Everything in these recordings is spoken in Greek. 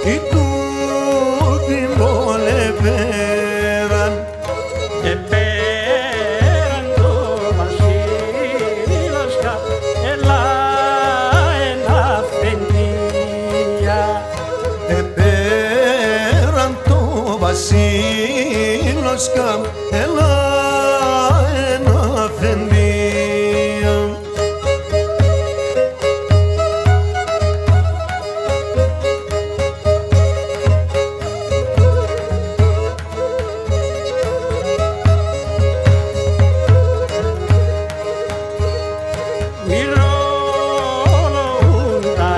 οι τούτοι μόλε πέραν. Επέραν το βασίλωσκα, έλα ένα αφεντία. Επέραν το βασίλωσκα, έλα ένα αφεντία. Μυρολογούν τα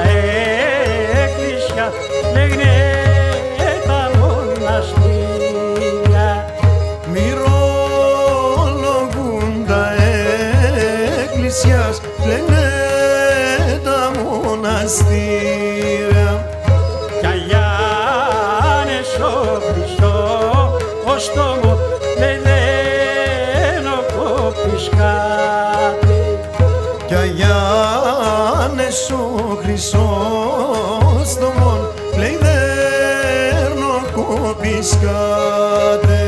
έκκλησια, λέγνε τα μοναστήρια. Μυρολογούν τα εκκλησιάς, λένε τα μοναστήρια. Κι αγιάνες ο Χριστός τόμο, λέει δεν ο κόπης κάτι. Κι αγιάνες ο Χρυσόστομον, λέει δεν ο κόπης κάτι.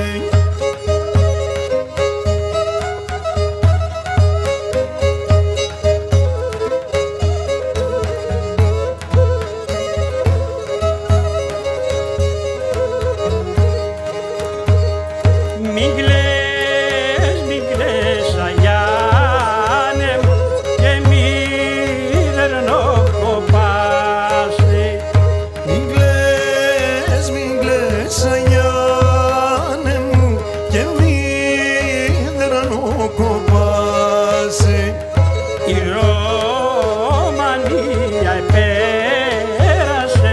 Μην κλαις, αγιάνε μου, και μη δερνοκοπάσαι. Μην κλαις, αγιάνε μου, και μη δρανοκοπάσαι. Η Ρωμανία επέρασε,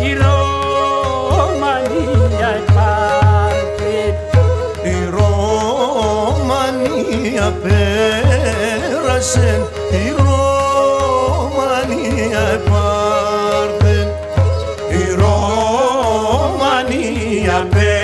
η Ρωμανία υπάρχει. Η Ρωμανία πέρασε, η Ρωμανία επάρθε. Η Ρωμανία πέρασε.